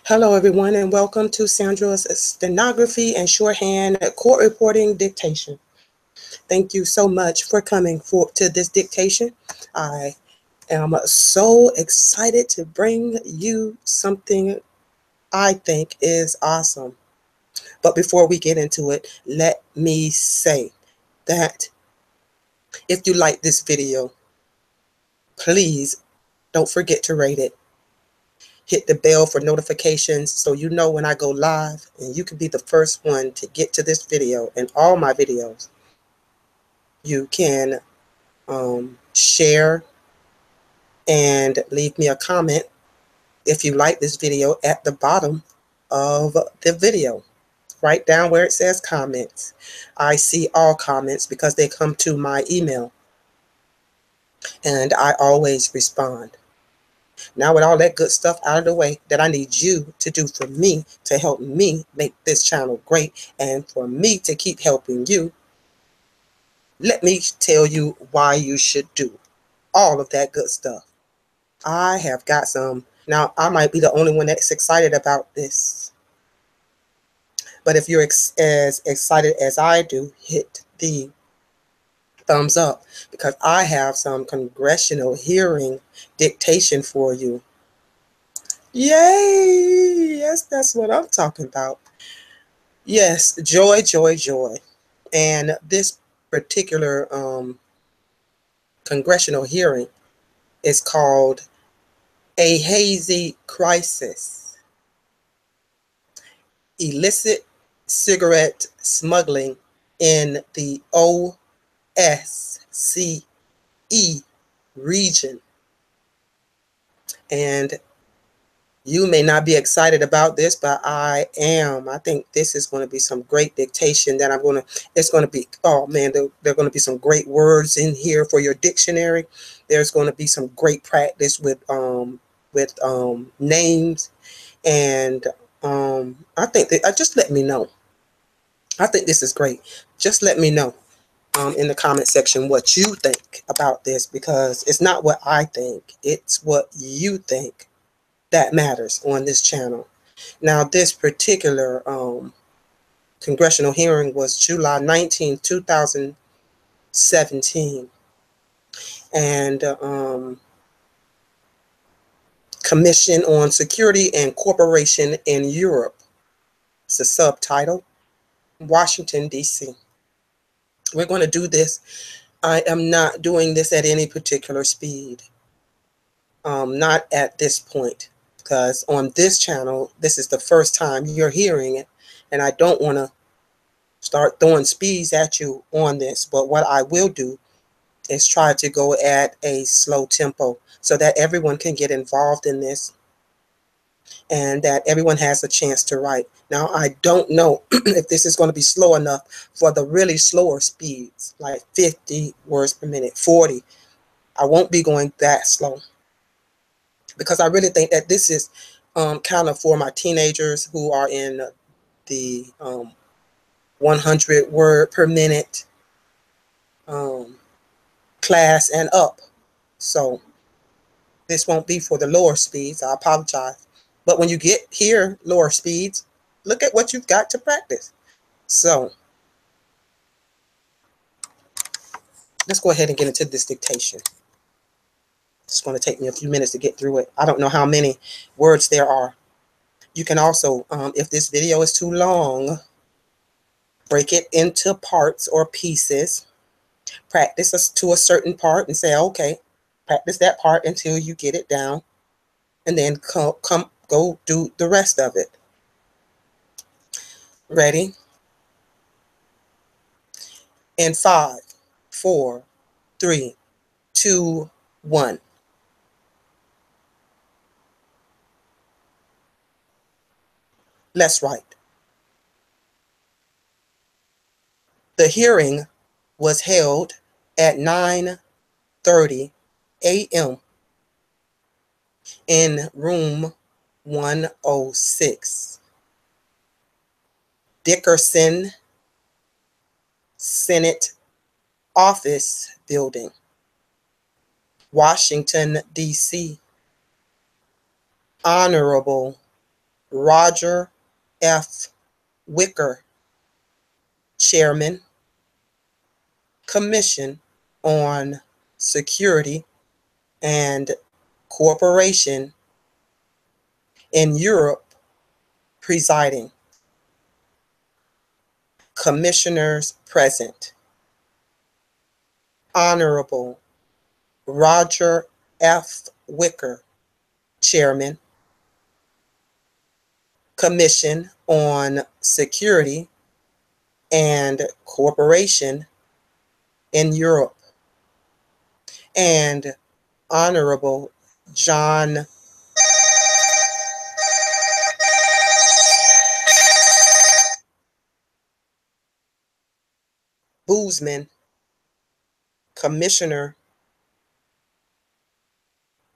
Hello, everyone, and welcome to Sandra'S Stenography and Shorthand Court Reporting Dictation. Thank you so much for coming to this dictation. I am so excited to bring you something I think is awesome. But before we get into it, let me say that if you like this video, please don't forget to rate it. Hit the bell for notifications so you know when I go live, and you can be the first one to get to this video and all my videos. You can share and leave me a comment if you like this video at the bottom of the video, right down where it says comments. I see all comments because they come to my email, and I always respond. Now, with all that good stuff out of the way that I need you to do for me to help me make this channel great and for me to keep helping you, let me tell you why you should do all of that good stuff. I have got some. Now, I might be the only one that's excited about this, but if you're as excited as I do, hit the thumbs up, because I have some congressional hearing dictation for you. Yay! Yes, that's what I'm talking about. Yes, joy, joy, joy. And this particular congressional hearing is called a Hazy crisis. Illicit cigarette smuggling in the OSCE region. And you may not be excited about this, but I am. I think this is going to be some great dictation that it's going to be, oh man, there are going to be some great words in here for your dictionary. There's going to be some great practice with names. And I think that, just let me know. I think this is great. Just let me know in the comment section what you think about this, because it's not what I think, it's what you think that matters on this channel. Now, this particular congressional hearing was July 19, 2017. And Commission on Security and Cooperation in Europe. It's the subtitle. Washington, D.C. We're going to do this. I am not doing this at any particular speed. Not at this point, because on this channel, this is the first time you're hearing it, and I don't want to start throwing speeds at you on this. But what I will do is try to go at a slow tempo so that everyone can get involved in this and that everyone has a chance to write. Now, I don't know if this is going to be slow enough for the really slower speeds, like 50 words per minute, 40. I won't be going that slow, because I really think that this is kind of for my teenagers who are in the 100 word per minute class and up. So this won't be for the lower speeds. I apologize. But when you get here lower speeds, look at what you've got to practice. So let's go ahead and get into this dictation. It's going to take me a few minutes to get through it. I don't know how many words there are. You can also, if this video is too long, break it into parts or pieces. Practice to a certain part and say, okay, practice that part until you get it down, and then go do the rest of it. Ready? In 5, 4, 3, 2, 1. Let's write. The hearing was held at 9:30 a.m. in room 106, Dickerson Senate Office Building, Washington, D.C. Honorable Roger F. Wicker, Chairman, Commission on Security and Cooperation in Europe, presiding. Commissioners present. Honorable Roger F. Wicker, Chairman, Commission on Security and Cooperation in Europe, and Honorable John Boozman, Commissioner,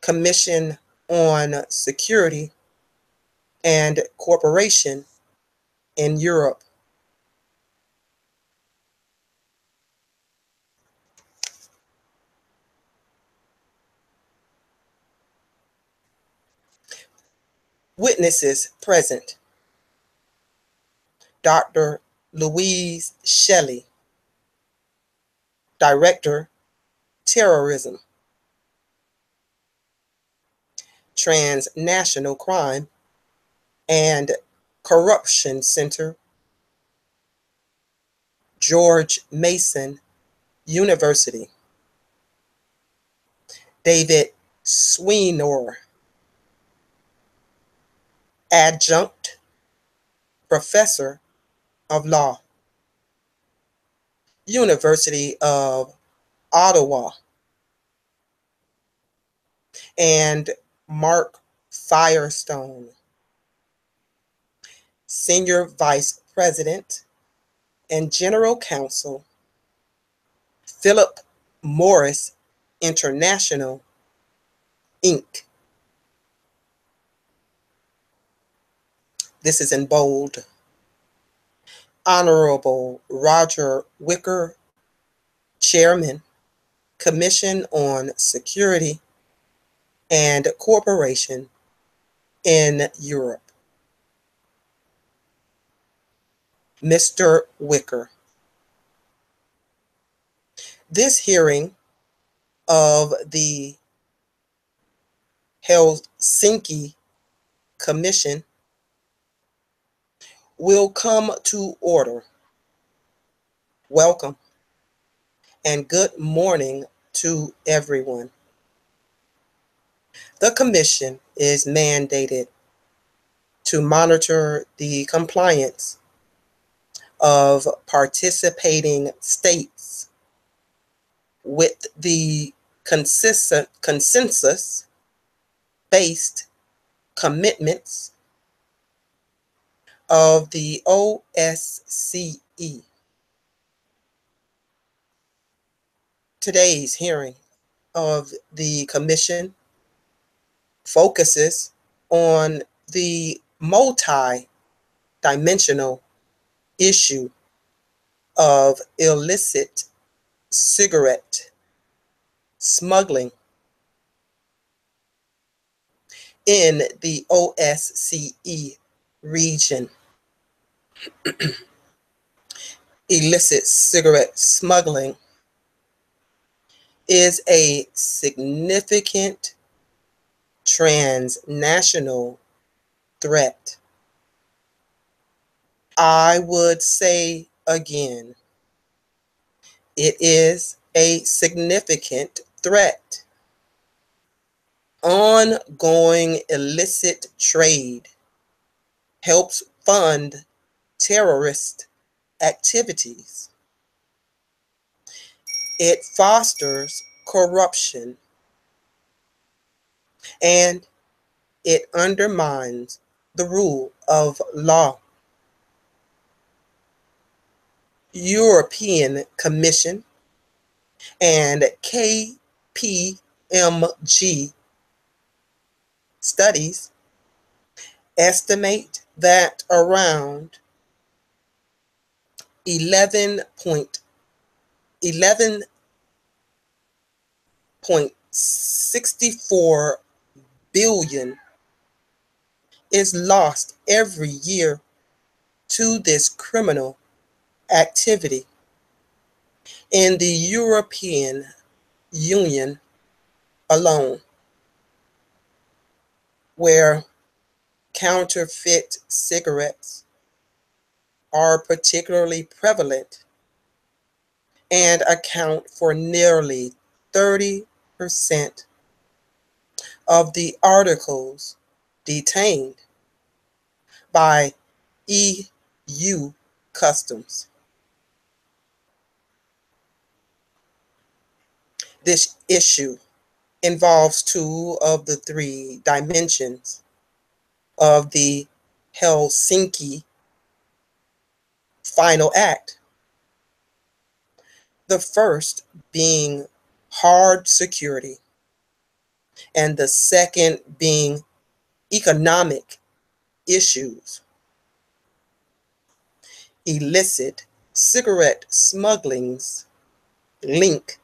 Commission on Security and Cooperation in Europe. Witnesses present. Dr. Louise Shelley, Director, Terrorism, Transnational Crime and Corruption Center, George Mason University. David Sweenor, Adjunct Professor of Law, University of Ottawa. And Mark Firestone, Senior Vice President and General Counsel, Philip Morris International, Inc. This is in bold. Honorable Roger Wicker, Chairman, Commission on Security and Cooperation in Europe. Mr. Wicker, this hearing of the Helsinki Commission will come to order. Welcome and good morning to everyone. The Commission is mandated to monitor the compliance of participating states with the consensus-based commitments of the OSCE. Today's hearing of the Commission focuses on the multi-dimensional issue of illicit cigarette smuggling in the OSCE region. Illicit cigarette smuggling is a significant transnational threat. I would say again, it is a significant threat. Ongoing illicit trade helps fund terrorist activities. It fosters corruption and it undermines the rule of law. European Commission and KPMG studies estimate that around 11.64 billion is lost every year to this criminal activity. In the European Union alone, where counterfeit cigarettes are particularly prevalent and account for nearly 30% of the articles detained by EU customs. This issue involves two of the three dimensions of the Helsinki Final Act. The first being hard security, and the second being economic issues. Illicit cigarette smuggling's link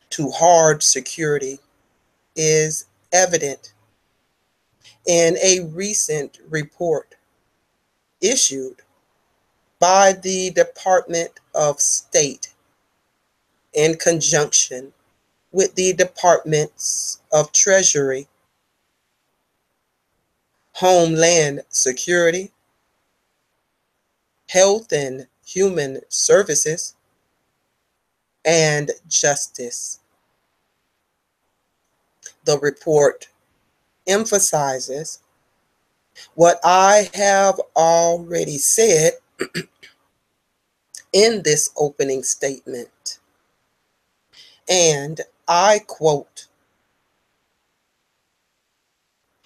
to hard security is evident in a recent report issued by the Department of State in conjunction with the Departments of Treasury, Homeland Security, Health and Human Services, and Justice. The report emphasizes what I have already said in this opening statement, and I quote,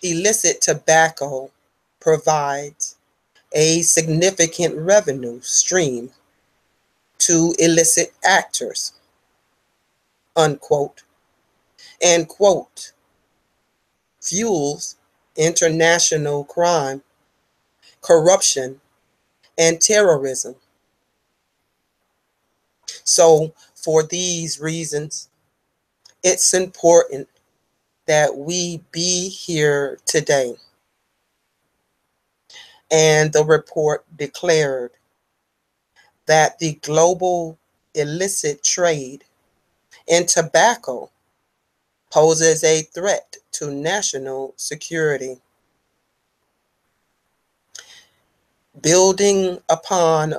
"Illicit tobacco provides a significant revenue stream to illicit actors," unquote, and quote, "fuels international crime, corruption, and terrorism." So for these reasons, it's important that we be here today. And the report declared that the global illicit trade in tobacco poses a threat to national security. Building upon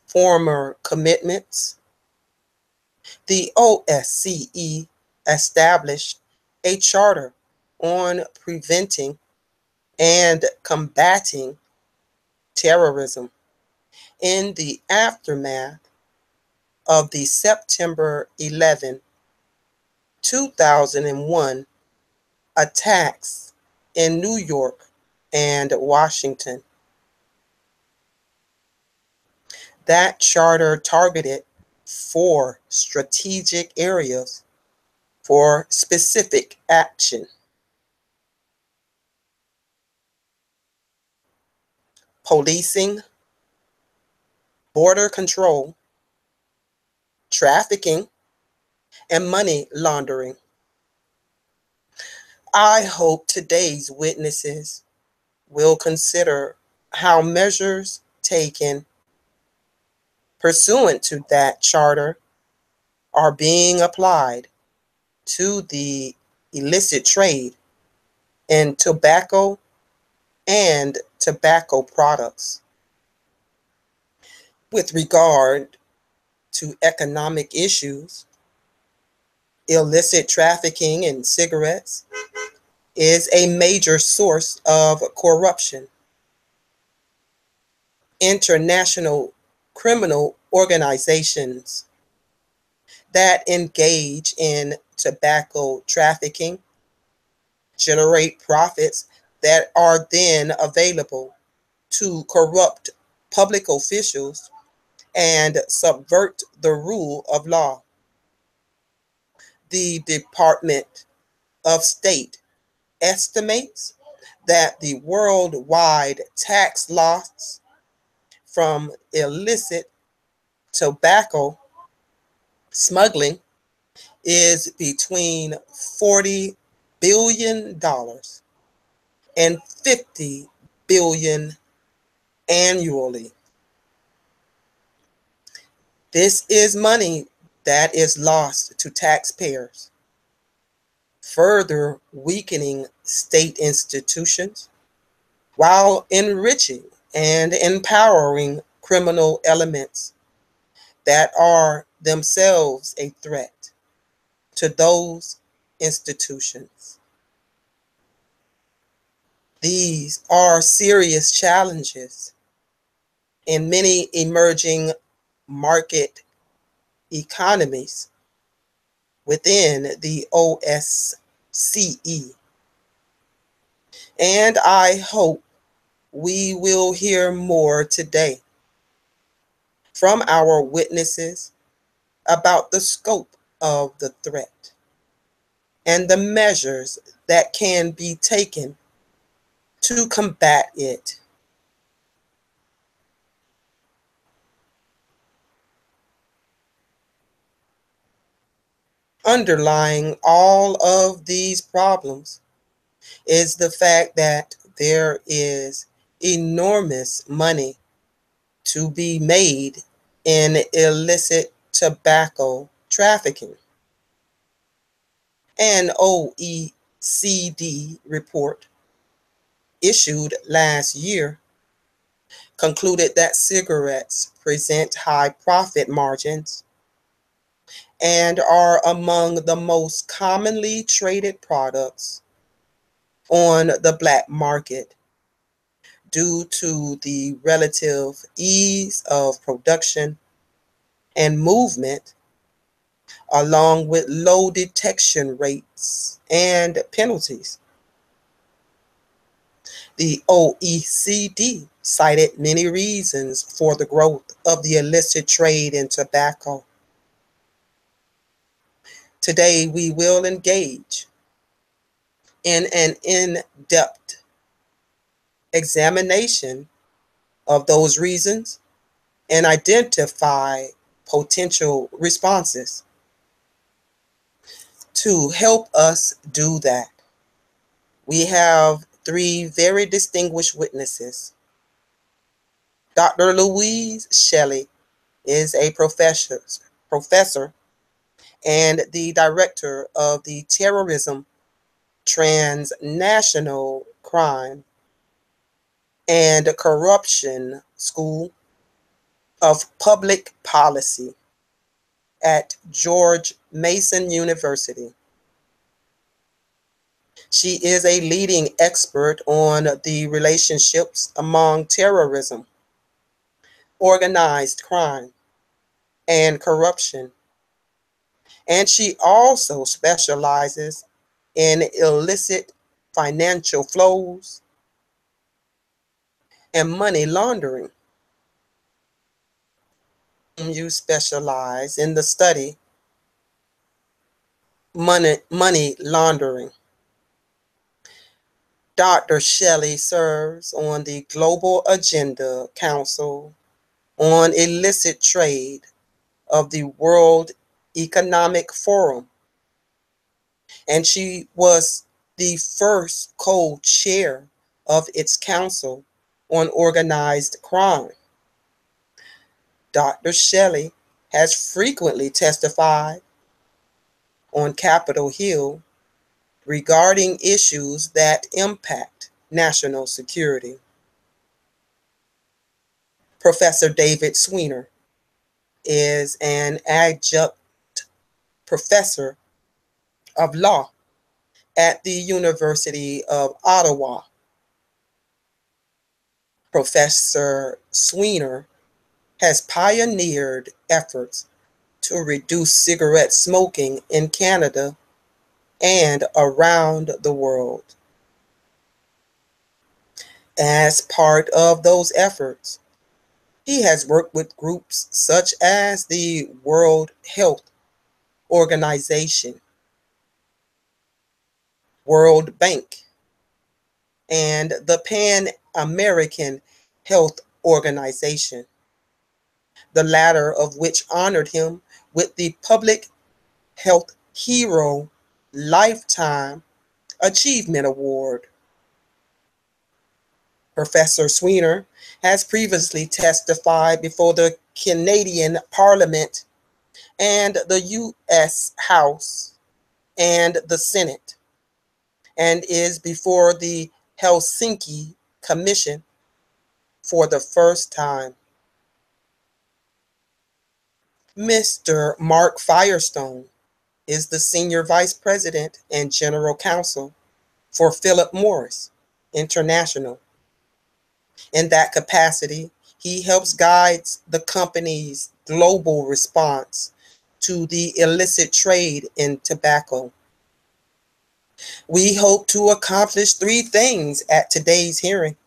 former commitments, the OSCE established a charter on preventing and combating terrorism in the aftermath of the September 11, 2001 attacks in New York and Washington. That charter targeted 4 strategic areas for specific action: policing, border control, trafficking, and money laundering. I hope today's witnesses will consider how measures taken pursuant to that charter are being applied to the illicit trade in tobacco and tobacco products. With regard to economic issues, illicit trafficking in cigarettes is a major source of corruption. International criminal organizations that engage in tobacco trafficking generate profits that are then available to corrupt public officials and subvert the rule of law. The Department of State estimates that the worldwide tax loss from illicit tobacco smuggling is between $40 billion and $50 billion annually. This is money that is lost to taxpayers, further weakening state institutions while enriching and empowering criminal elements that are themselves a threat to those institutions. These are serious challenges in many emerging market economies within the OSCE. And I hope we will hear more today from our witnesses about the scope of the threat and the measures that can be taken to combat it. Underlying all of these problems is the fact that there is enormous money to be made in illicit tobacco trafficking. An OECD report issued last year concluded that cigarettes present high profit margins and are among the most commonly traded products on the black market due to the relative ease of production and movement, along with low detection rates and penalties. The OECD cited many reasons for the growth of the illicit trade in tobacco. Today, we will engage in an in-depth examination of those reasons and identify potential responses. To help us do that, we have three very distinguished witnesses. Dr. Louise Shelley is a professor and the director of the Terrorism, Transnational Crime, and Corruption School of Public Policy at George Mason University. She is a leading expert on the relationships among terrorism, organized crime, and corruption. And she also specializes in illicit financial flows and money laundering. You specialize in the study money laundering. Dr. Shelley serves on the Global Agenda Council on Illicit Trade of the World Economic Forum, and she was the first co-chair of its Council on Organized Crime. Dr. Shelley has frequently testified on Capitol Hill regarding issues that impact national security. Professor David Sweanor is an adjunct professor of law at the University of Ottawa. Professor Sweanor has pioneered efforts to reduce cigarette smoking in Canada and around the world. As part of those efforts, he has worked with groups such as the World Health Organization, World Bank, and the Pan American Health Organization, the latter of which honored him with the Public Health Hero Lifetime Achievement Award. Professor Sweener has previously testified before the Canadian Parliament and the U.S. House and the Senate, and is before the Helsinki Commission for the first time. Mr. Mark Firestone is the Senior Vice President and General Counsel for Philip Morris International. In that capacity, he helps guide the company's global response to the illicit trade in tobacco. We hope to accomplish three things at today's hearing.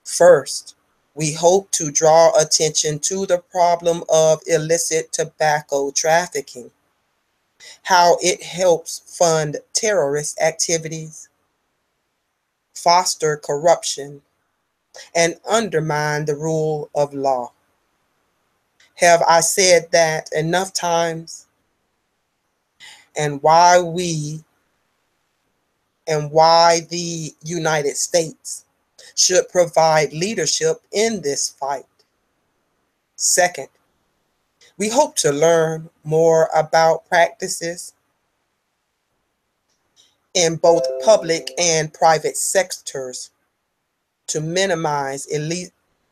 First, we hope to draw attention to the problem of illicit tobacco trafficking, how it helps fund terrorist activities, foster corruption, and undermine the rule of law. Have I said that enough times? And why the United States should provide leadership in this fight. Second, we hope to learn more about practices in both public and private sectors to minimize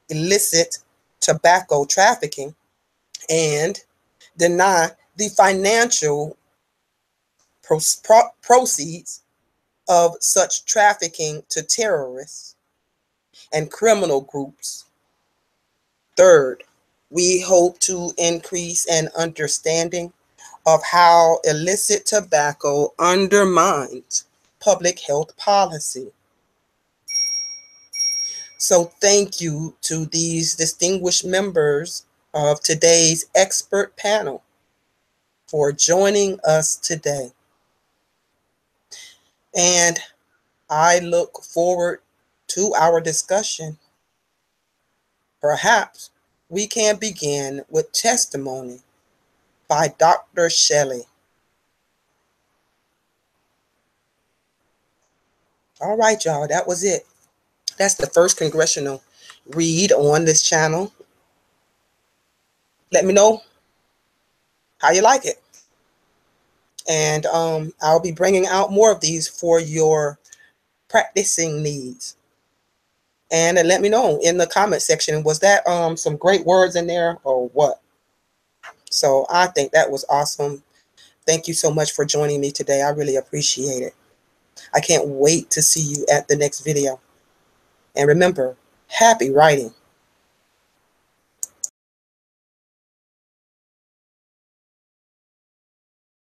illicit tobacco trafficking and deny the financial proceeds of such trafficking to terrorists and criminal groups. Third, we hope to increase an understanding of how illicit tobacco undermines public health policy. So thank you to these distinguished members of today's expert panel for joining us today. And I look forward to our discussion. Perhaps we can begin with testimony by Dr. Shelley. All right, y'all, that was it. That's the first congressional read on this channel. Let me know how you like it. And I'll be bringing out more of these for your practicing needs. And let me know in the comment section, was that some great words in there or what? So I think that was awesome. Thank you so much for joining me today. I really appreciate it. I can't wait to see you at the next video. And remember, happy writing.